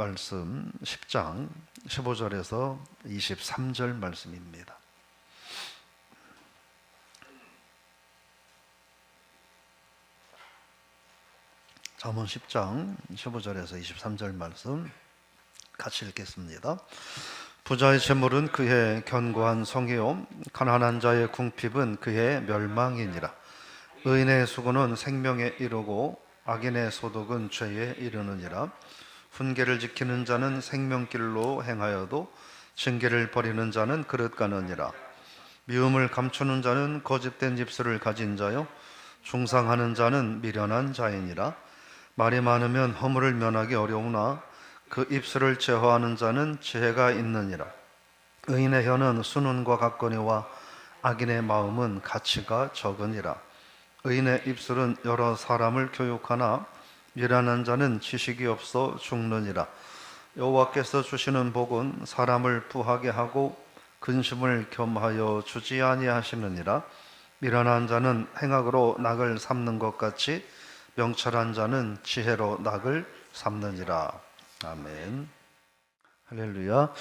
말씀 10장 15절에서 23절 말씀입니다. 잠언 10장 15절에서 23절 말씀 같이 읽겠습니다. 부자의 재물은 그의 견고한 성이요 가난한 자의 궁핍은 그의 멸망이니라. 의인의 수고는 생명에 이르고 악인의 소득은 죄에 이르느니라. 훈계를 지키는 자는 생명길로 행하여도 징계를 버리는 자는 그릇 가느니라. 미움을 감추는 자는 거짓된 입술을 가진 자요 중상하는 자는 미련한 자이니라. 말이 많으면 허물을 면하기 어려우나 그 입술을 제어하는 자는 지혜가 있느니라. 의인의 혀는 순은과 같거니와 악인의 마음은 가치가 적으니라. 의인의 입술은 여러 사람을 교육하나 미련한 자는 지식이 없어 죽느니라. 여호와께서 주시는 복은 사람을 부하게 하고 근심을 겸하여 주지 아니하시느니라. 미련한 자는 행악으로 낙을 삼는 것 같이 명철한 자는 지혜로 낙을 삼느니라. 아멘. 할렐루야.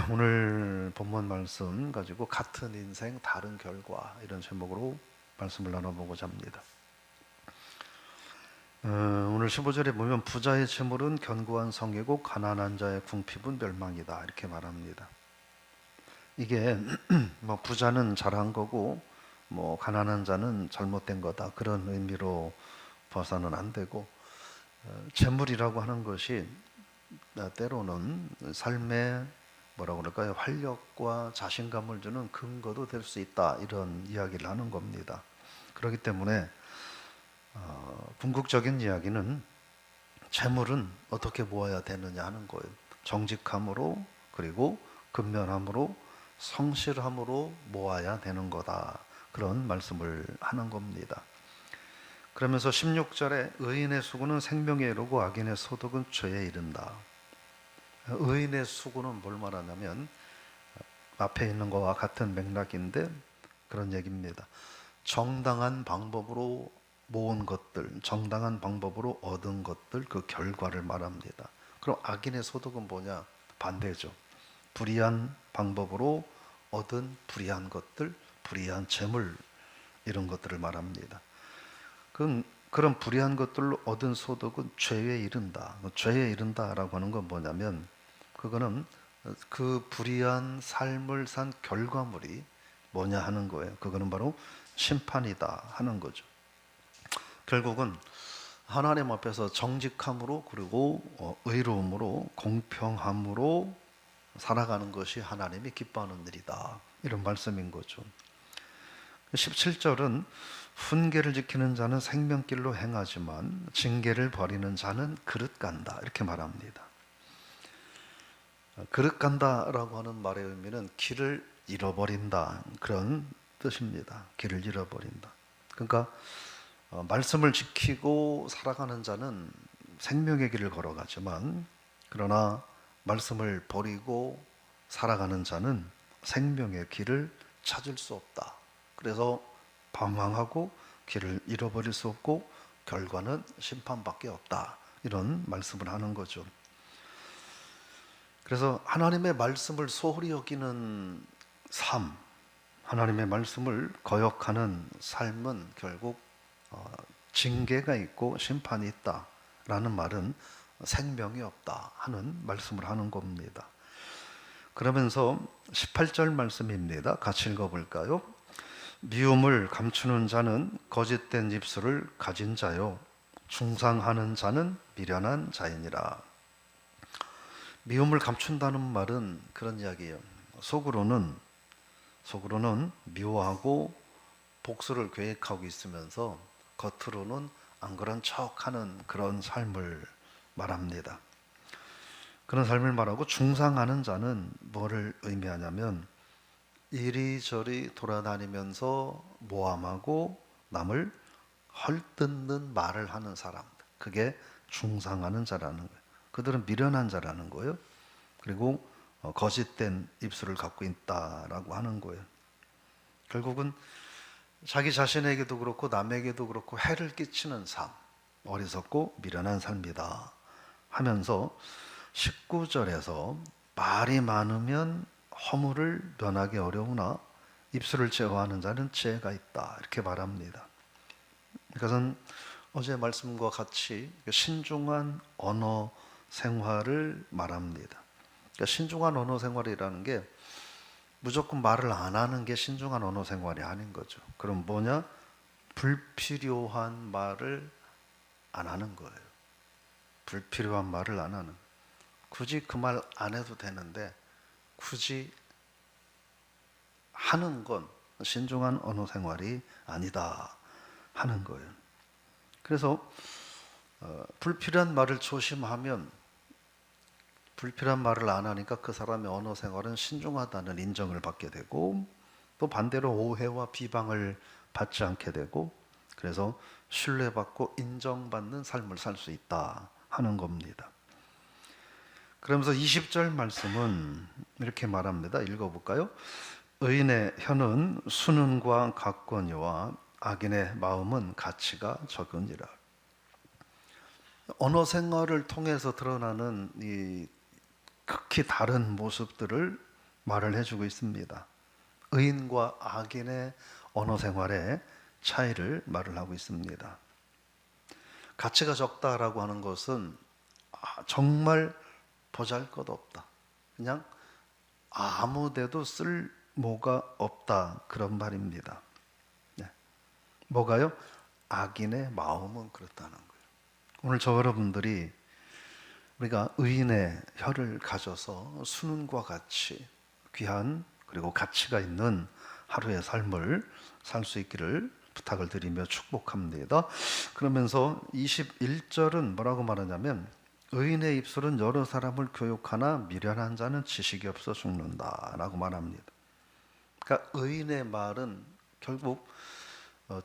오늘 본문 말씀 가지고 같은 인생 다른 결과 이런 제목으로 말씀을 나눠보고자 합니다. 오늘 15절에 보면 부자의 재물은 견고한 성이고 가난한 자의 궁핍은 멸망이다 이렇게 말합니다. 이게 뭐 부자는 잘한 거고 뭐 가난한 자는 잘못된 거다 그런 의미로 봐서는 안 되고, 재물이라고 하는 것이 때로는 삶의 뭐라고 그럴까요? 활력과 자신감을 주는 근거도 될 수 있다 이런 이야기를 하는 겁니다. 그렇기 때문에 궁극적인 이야기는 재물은 어떻게 모아야 되느냐 하는 거예요. 정직함으로 그리고 근면함으로 성실함으로 모아야 되는 거다 그런 말씀을 하는 겁니다. 그러면서 16절에 의인의 수고는 생명에 이르고 악인의 소득은 죄에 이른다. 의인의 수고는 뭘 말하냐면 앞에 있는 것과 같은 맥락인데 그런 얘기입니다. 정당한 방법으로 모은 것들, 정당한 방법으로 얻은 것들 그 결과를 말합니다. 그럼 악인의 소득은 뭐냐? 반대죠. 불의한 방법으로 얻은 불의한 것들, 불의한 재물 이런 것들을 말합니다. 그런 불의한 것들로 얻은 소득은 죄에 이른다. 죄에 이른다라고 하는 건 뭐냐면 그거는 그 불의한 삶을 산 결과물이 뭐냐 하는 거예요. 그거는 바로 심판이다 하는 거죠. 결국은 하나님 앞에서 정직함으로 그리고 의로움으로 공평함으로 살아가는 것이 하나님이 기뻐하는 일이다 이런 말씀인 거죠. 17절은 훈계를 지키는 자는 생명길로 행하지만 징계를 버리는 자는 그릇 간다 이렇게 말합니다. 그릇 간다라고 하는 말의 의미는 길을 잃어버린다 그런 뜻입니다. 길을 잃어버린다. 그러니까 말씀을 지키고 살아가는 자는 생명의 길을 걸어가지만 그러나 말씀을 버리고 살아가는 자는 생명의 길을 찾을 수 없다. 그래서 방황하고 길을 잃어버릴 수 없고 결과는 심판밖에 없다 이런 말씀을 하는 거죠. 그래서 하나님의 말씀을 소홀히 여기는 삶, 하나님의 말씀을 거역하는 삶은 결국 징계가 있고 심판이 있다라는 말은 생명이 없다 하는 말씀을 하는 겁니다. 그러면서 18절 말씀입니다. 같이 읽어볼까요? 미움을 감추는 자는 거짓된 입술을 가진 자요 중상하는 자는 미련한 자이니라. 미움을 감춘다는 말은 그런 이야기예요. 속으로는 미워하고 복수를 계획하고 있으면서 겉으로는 안 그런 척하는 그런 삶을 말합니다. 그런 삶을 말하고 중상하는 자는 뭐를 의미하냐면 이리저리 돌아다니면서 모함하고 남을 헐뜯는 말을 하는 사람들, 그게 중상하는 자라는 거예요. 그들은 미련한 자라는 거예요. 그리고 거짓된 입술을 갖고 있다라고 하는 거예요. 결국은 자기 자신에게도 그렇고 남에게도 그렇고 해를 끼치는 삶, 어리석고 미련한 삶이다 하면서 19절에서 말이 많으면 허물을 면하기 어려우나 입술을 제어하는 자는 지혜가 있다, 이렇게 말합니다. 이것은 어제 말씀과 같이 신중한 언어 생활을 말합니다. 그러니까 신중한 언어 생활이라는 게 무조건 말을 안 하는 게 신중한 언어 생활이 아닌 거죠. 그럼 뭐냐? 불필요한 말을 안 하는 거예요. 불필요한 말을 안 하는. 굳이 그 말 안 해도 되는데 굳이 하는 건 신중한 언어 생활이 아니다 하는 거예요. 그래서 불필요한 말을 조심하면, 불필요한 말을 안 하니까 그 사람의 언어 생활은 신중하다는 인정을 받게 되고, 또 반대로 오해와 비방을 받지 않게 되고, 그래서 신뢰받고 인정받는 삶을 살 수 있다 하는 겁니다. 그러면서 20절 말씀은 이렇게 말합니다. 읽어볼까요? 의인의 혀는 수능과 같거니와 악인의 마음은 가치가 적으니라. 언어 생활을 통해서 드러나는 이 극히 다른 모습들을 말을 해주고 있습니다. 의인과 악인의 언어 생활의 차이를 말을 하고 있습니다. 가치가 적다라고 하는 것은 정말 보잘것없다, 그냥 아무데도 쓸모가 없다, 그런 말입니다. 네. 뭐가요? 악인의 마음은 그렇다는 거예요. 오늘 저 여러분들이 우리가 의인의 혀를 가져서 수능과 같이 귀한 그리고 가치가 있는 하루의 삶을 살 수 있기를 부탁을 드리며 축복합니다. 그러면서 21절은 뭐라고 말하냐면, 의인의 입술은 여러 사람을 교육하나 미련한 자는 지식이 없어 죽는다 라고 말합니다. 그러니까 의인의 말은 결국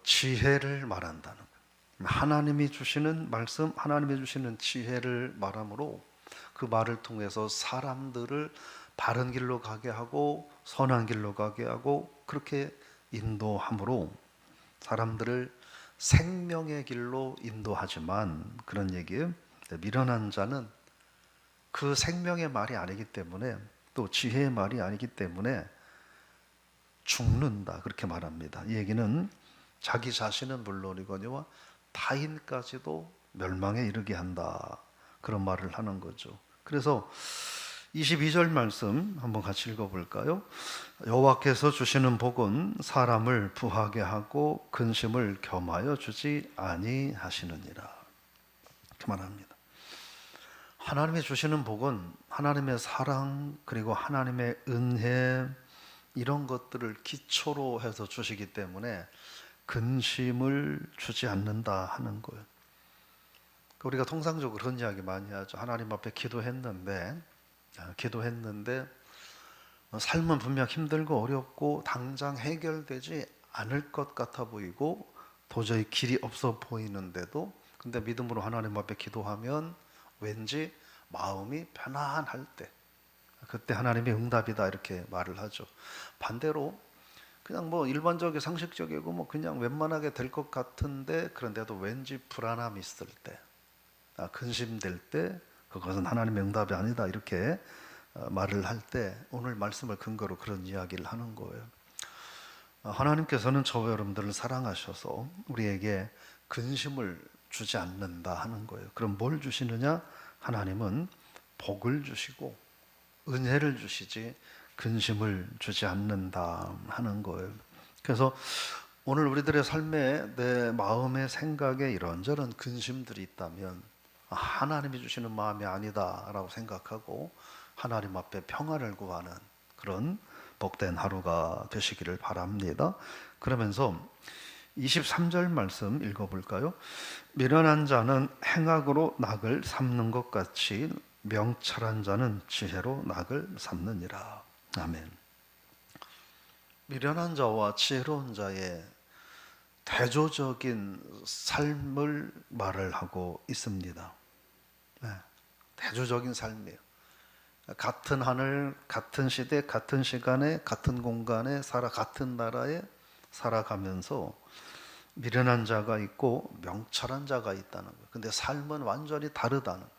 지혜를 말한다는 거예요. 하나님이 주시는 말씀, 하나님이 주시는 지혜를 말하므로 그 말을 통해서 사람들을 바른 길로 가게 하고 선한 길로 가게 하고, 그렇게 인도함으로 사람들을 생명의 길로 인도하지만, 그런 얘기예요. 미련한 자는 그 생명의 말이 아니기 때문에, 또 지혜의 말이 아니기 때문에 죽는다, 그렇게 말합니다. 이 얘기는 자기 자신은 물론이거니와 타인까지도 멸망에 이르게 한다, 그런 말을 하는 거죠. 그래서 22절 말씀 한번 같이 읽어볼까요? 여호와께서 주시는 복은 사람을 부하게 하고 근심을 겸하여 주지 아니하시느니라, 이렇게 말합니다. 하나님이 주시는 복은 하나님의 사랑 그리고 하나님의 은혜, 이런 것들을 기초로 해서 주시기 때문에 근심을 주지 않는다 하는 거예요. 우리가 통상적으로 그런 이야기 많이 하죠. 하나님 앞에 기도했는데 삶은 분명 힘들고 어렵고 당장 해결되지 않을 것 같아 보이고 도저히 길이 없어 보이는데도, 근데 믿음으로 하나님 앞에 기도하면 왠지 마음이 편안할 때, 그때 하나님이 응답이다, 이렇게 말을 하죠. 반대로 그냥 뭐 일반적이고 상식적이고 뭐 그냥 웬만하게 될 것 같은데, 그런데도 왠지 불안함이 있을 때, 근심될 때, 그것은 하나님의 응답이 아니다, 이렇게 말을 할 때 오늘 말씀을 근거로 그런 이야기를 하는 거예요. 하나님께서는 저와 여러분들을 사랑하셔서 우리에게 근심을 주지 않는다 하는 거예요. 그럼 뭘 주시느냐? 하나님은 복을 주시고 은혜를 주시지 근심을 주지 않는다 하는 거예요. 그래서 오늘 우리들의 삶에, 내 마음의 생각에 이런저런 근심들이 있다면 하나님이 주시는 마음이 아니다 라고 생각하고 하나님 앞에 평안을 구하는 그런 복된 하루가 되시기를 바랍니다. 그러면서 23절 말씀 읽어볼까요? 미련한 자는 행악으로 낙을 삼는 것 같이 명철한 자는 지혜로 낙을 삼느니라. 아멘. 미련한 자와 지혜로운 자의 대조적인 삶을 말을 하고 있습니다. 네, 대조적인 삶이에요. 같은 하늘, 같은 시대, 같은 시간에, 같은 공간에 같은 나라에 살아가면서 미련한 자가 있고 명철한 자가 있다는 거예요. 근데 삶은 완전히 다르다는 거예요.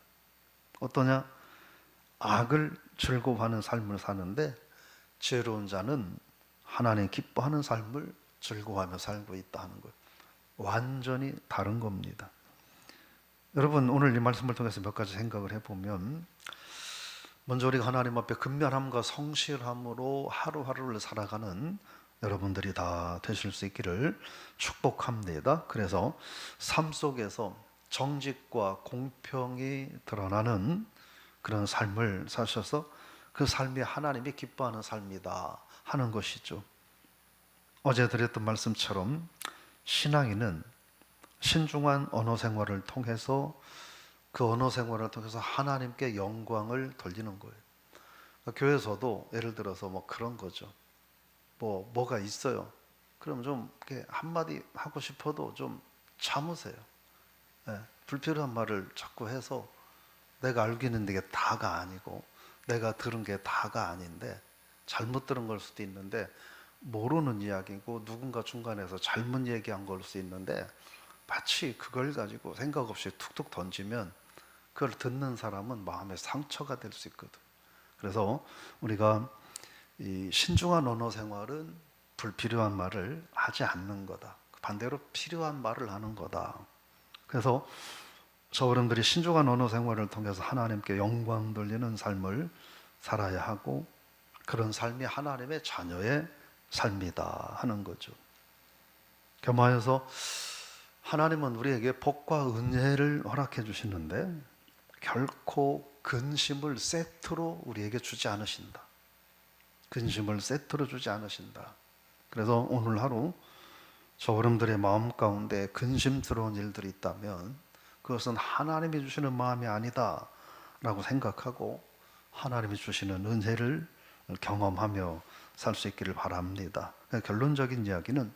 어떠냐? 악을 즐거워하는 삶을 사는데, 지혜로운 자는 하나님 기뻐하는 삶을 즐거워하며 살고 있다 하는 거예요. 완전히 다른 겁니다. 여러분, 오늘 이 말씀을 통해서 몇 가지 생각을 해보면, 먼저 우리가 하나님 앞에 근면함과 성실함으로 하루하루를 살아가는 여러분들이 다 되실 수 있기를 축복합니다. 그래서 삶 속에서 정직과 공평이 드러나는 그런 삶을 사셔서 그 삶이 하나님이 기뻐하는 삶이다 하는 것이죠. 어제 드렸던 말씀처럼 신앙인은 신중한 언어 생활을 통해서, 그 언어 생활을 통해서 하나님께 영광을 돌리는 거예요. 교회에서도 예를 들어서 뭐 그런 거죠. 뭐가 있어요. 그럼 좀 이렇게 한마디 하고 싶어도 좀 참으세요. 예, 불필요한 말을 자꾸 해서 내가 알고 있는 게 다가 아니고, 내가 들은 게 다가 아닌데, 잘못 들은 걸 수도 있는데, 모르는 이야기고 누군가 중간에서 잘못 얘기한 걸 수 있는데, 마치 그걸 가지고 생각 없이 툭툭 던지면 그걸 듣는 사람은 마음에 상처가 될 수 있거든. 그래서 우리가 이 신중한 언어 생활은 불필요한 말을 하지 않는 거다. 반대로 필요한 말을 하는 거다. 그래서 저어른들이 신중한 언어 생활을 통해서 하나님께 영광 돌리는 삶을 살아야 하고, 그런 삶이 하나님의 자녀의 삶이다 하는 거죠. 겸하여서 하나님은 우리에게 복과 은혜를 허락해 주시는데 결코 근심을 세트로 우리에게 주지 않으신다. 근심을 세트로 주지 않으신다. 그래서 오늘 하루 저어른들의 마음 가운데 근심스러운 일들이 있다면 그것은 하나님이 주시는 마음이 아니다 라고 생각하고 하나님이 주시는 은혜를 경험하며 살 수 있기를 바랍니다. 결론적인 이야기는,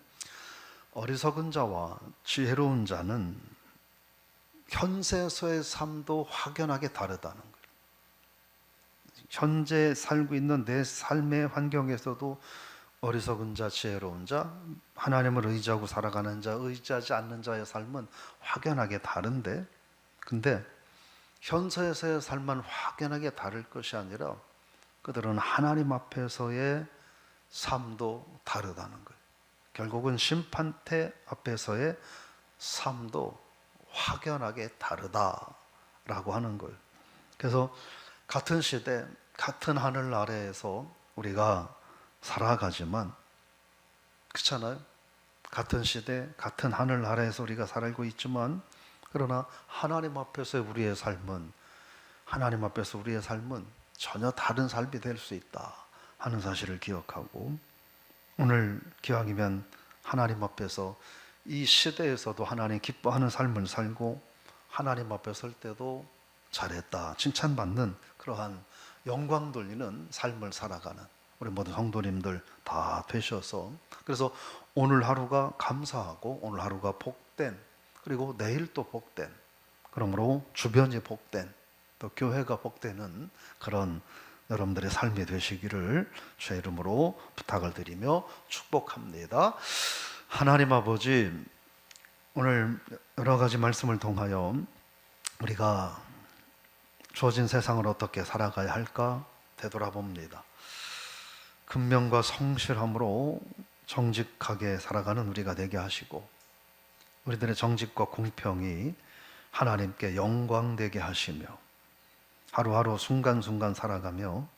어리석은 자와 지혜로운 자는 현세에서의 삶도 확연하게 다르다는 거예요. 현재 살고 있는 내 삶의 환경에서도 어리석은 자, 지혜로운 자, 하나님을 의지하고 살아가는 자, 의지하지 않는 자의 삶은 확연하게 다른데, 근데 현세에서의 삶만 확연하게 다를 것이 아니라 그들은 하나님 앞에서의 삶도 다르다는 거예요. 결국은 심판대 앞에서의 삶도 확연하게 다르다라고 하는 거예요. 그래서 같은 시대, 같은 하늘 아래에서 우리가 살아가지만, 그렇잖아요? 같은 시대, 같은 하늘 아래에서 우리가 살고 있지만, 그러나 하나님 앞에서 우리의 삶은, 하나님 앞에서 우리의 삶은 전혀 다른 삶이 될 수 있다 하는 사실을 기억하고, 오늘 기왕이면 하나님 앞에서 이 시대에서도 하나님 기뻐하는 삶을 살고 하나님 앞에 설 때도 잘했다 칭찬받는 그러한 영광 돌리는 삶을 살아가는 우리 모든 성도님들 다 되셔서, 그래서 오늘 하루가 감사하고 오늘 하루가 복된, 그리고 내일 또 복된, 그러므로 주변이 복된, 또 교회가 복되는 그런 여러분들의 삶이 되시기를 주의 이름으로 부탁을 드리며 축복합니다. 하나님 아버지, 오늘 여러 가지 말씀을 통하여 우리가 주어진 세상을 어떻게 살아가야 할까 되돌아봅니다. 근면과 성실함으로 정직하게 살아가는 우리가 되게 하시고, 우리들의 정직과 공평이 하나님께 영광되게 하시며, 하루하루 순간순간 살아가며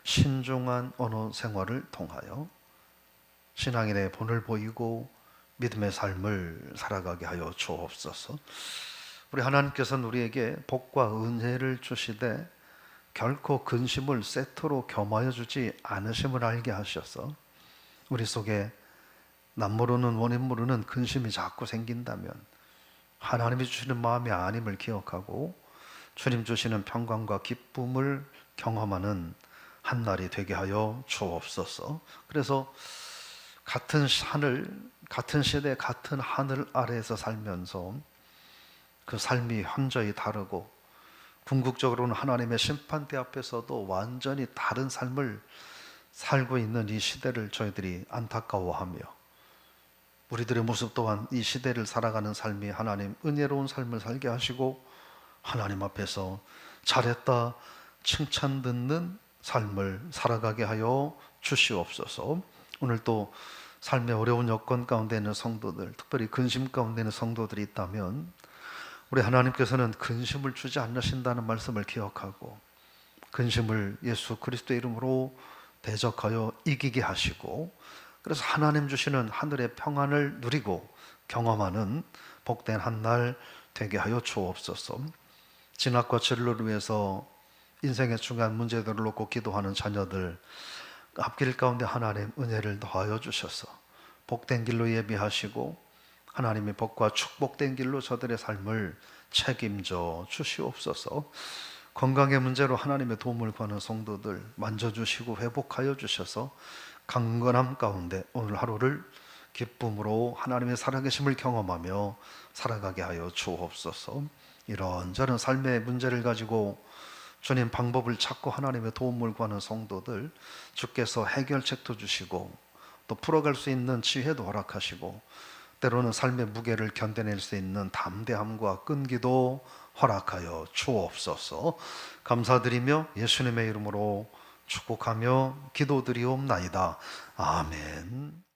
신중한 언어 생활을 통하여 신앙인의 본을 보이고 믿음의 삶을 살아가게 하여 주옵소서. 우리 하나님께서는 우리에게 복과 은혜를 주시되 결코 근심을 세트로 겸하여 주지 않으심을 알게 하셔서, 우리 속에 남모르는 원인 모르는 근심이 자꾸 생긴다면 하나님이 주시는 마음이 아님을 기억하고 주님 주시는 평강과 기쁨을 경험하는 한 날이 되게 하여 주옵소서. 그래서 같은 하늘, 같은 시대, 같은 하늘 아래에서 살면서 그 삶이 현저히 다르고, 궁극적으로는 하나님의 심판대 앞에서도 완전히 다른 삶을 살고 있는 이 시대를 저희들이 안타까워하며, 우리들의 모습 또한 이 시대를 살아가는 삶이 하나님 은혜로운 삶을 살게 하시고 하나님 앞에서 잘했다, 칭찬 듣는 삶을 살아가게 하여 주시옵소서. 오늘 또 삶의 어려운 여건 가운데 있는 성도들, 특별히 근심 가운데 있는 성도들이 있다면 우리 하나님께서는 근심을 주지 않으신다는 말씀을 기억하고 근심을 예수 그리스도의 이름으로 대적하여 이기게 하시고, 그래서 하나님 주시는 하늘의 평안을 누리고 경험하는 복된 한 날 되게 하여 주옵소서. 진학과 진로를 위해서 인생의 중요한 문제들을 놓고 기도하는 자녀들, 앞길 가운데 하나님 은혜를 더하여 주셔서 복된 길로 예비하시고 하나님의 복과 축복된 길로 저들의 삶을 책임져 주시옵소서. 건강의 문제로 하나님의 도움을 구하는 성도들 만져주시고 회복하여 주셔서 강건함 가운데 오늘 하루를 기쁨으로 하나님의 살아계심을 경험하며 살아가게 하여 주옵소서. 이런저런 삶의 문제를 가지고 주님 방법을 찾고 하나님의 도움을 구하는 성도들, 주께서 해결책도 주시고 또 풀어갈 수 있는 지혜도 허락하시고 때로는 삶의 무게를 견뎌낼 수 있는 담대함과 끈기도 허락하여 주옵소서. 감사드리며 예수님의 이름으로 축복하며 기도드리옵나이다. 아멘.